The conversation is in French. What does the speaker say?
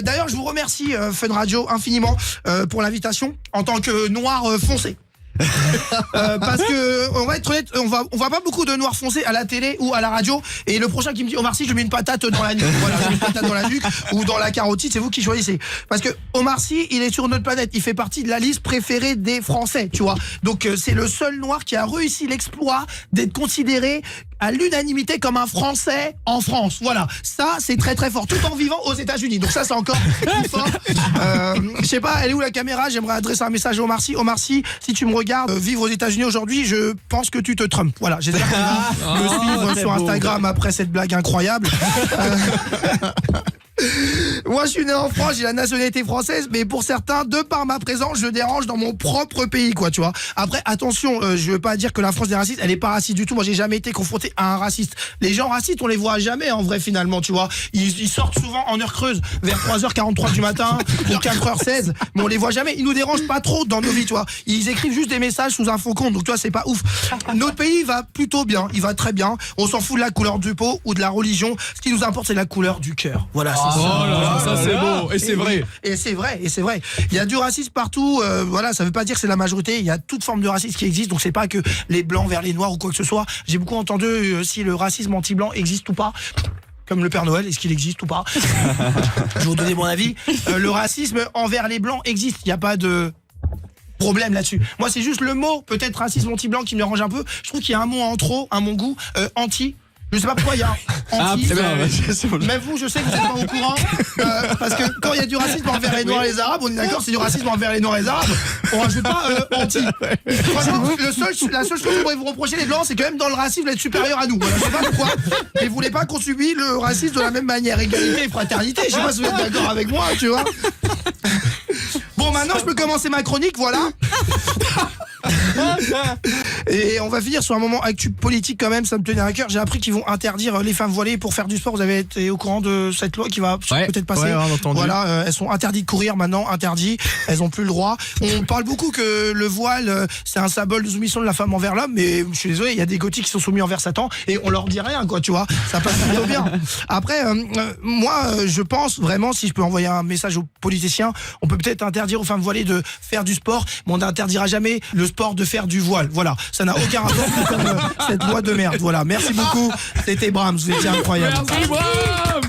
D'ailleurs, je vous remercie Fun Radio infiniment pour l'invitation en tant que noir foncé. Parce que on va être honnête, on voit pas beaucoup de noirs foncés à la télé ou à la radio. Et le prochain qui me dit Omar Sy, je mets une patate dans la nuque. Voilà, je mets une patate dans la nuque ou dans la carotide, c'est vous qui choisissez. Parce que Omar Sy, il est sur notre planète, il fait partie de la liste préférée des Français, tu vois. Donc c'est le seul noir qui a réussi l'exploit d'être considéré à l'unanimité comme un Français en France. Voilà, ça c'est très très fort, tout en vivant aux États-Unis. Donc ça c'est encore plus fort. Je sais pas, elle est où la caméra? J'aimerais adresser un message à Omar Sy. Omar Sy, si tu me regardes vivre aux États-Unis aujourd'hui, je pense que tu te trompes. Voilà, j'espère que tu vas me suivre sur Instagram après cette blague incroyable. Moi je suis né en France, j'ai la nationalité française, mais pour certains, de par ma présence, je dérange dans mon propre pays, quoi, tu vois. Après, attention, je veux pas dire que la France est raciste, elle est pas raciste du tout. Moi j'ai jamais été confronté à un raciste. Les gens racistes, on les voit jamais en vrai finalement, tu vois. Ils sortent souvent en heure creuse, vers 3h43 du matin ou 4h16, mais on les voit jamais. Ils nous dérangent pas trop dans nos vies, tu vois. Ils écrivent juste des messages sous un faux compte, donc toi c'est pas ouf. Notre pays va plutôt bien, il va très bien. On s'en fout de la couleur du peau ou de la religion. Ce qui nous importe, c'est la couleur du cœur. Voilà, c'est Oh là là, ça c'est beau, et c'est vrai. Et c'est vrai, et c'est vrai. Il y a du racisme partout, voilà, ça veut pas dire que c'est la majorité, il y a toute forme de racisme qui existe, donc c'est pas que les blancs vers les noirs ou quoi que ce soit. J'ai beaucoup entendu si le racisme anti-blanc existe ou pas. Comme le Père Noël, est-ce qu'il existe ou pas? Je vais vous donner mon avis. Le racisme envers les blancs existe, il n'y a pas de problème là-dessus. Moi c'est juste le mot, peut-être racisme anti-blanc qui me dérange un peu. Je trouve qu'il y a un mot en trop, à mon goût, anti. Je sais pas pourquoi il y a anti. Même vous, je sais que vous êtes pas au courant. Parce que quand il y a du racisme envers les Noirs et les Arabes, on est d'accord, c'est du racisme envers les Noirs et les Arabes. On rajoute pas anti. Franchement, la seule chose que je pourrais vous reprocher les Blancs, c'est que même dans le racisme, vous êtes supérieur à nous. Voilà, je sais pas pourquoi. Mais vous voulez pas qu'on subit le racisme de la même manière. Égalité et fraternité. Je sais pas si vous êtes d'accord avec moi, tu vois. Bon, maintenant, je peux commencer ma chronique, voilà. Et on va finir sur un moment actu politique quand même, ça me tenait à cœur. J'ai appris qu'ils vont interdire les femmes voilées pour faire du sport. Vous avez été au courant de cette loi qui va peut-être passer? Ouais, on a entendu. Voilà, elles sont interdites de courir maintenant, interdit. Elles ont plus le droit. On parle beaucoup que le voile, c'est un symbole de soumission de la femme envers l'homme, mais je suis désolé, il y a des gothiques qui sont soumis envers Satan et on leur dit rien, quoi, tu vois. Ça passe plutôt bien. Après, moi, je pense vraiment, si je peux envoyer un message aux politiciens, on peut peut-être interdire aux femmes voilées de faire du sport, mais on n'interdira jamais le sport de faire du voile. Voilà, ça n'a aucun rapport avec cette loi de merde. Voilà, merci beaucoup. C'était Brahms, vous étiez incroyable. Merci Brahms.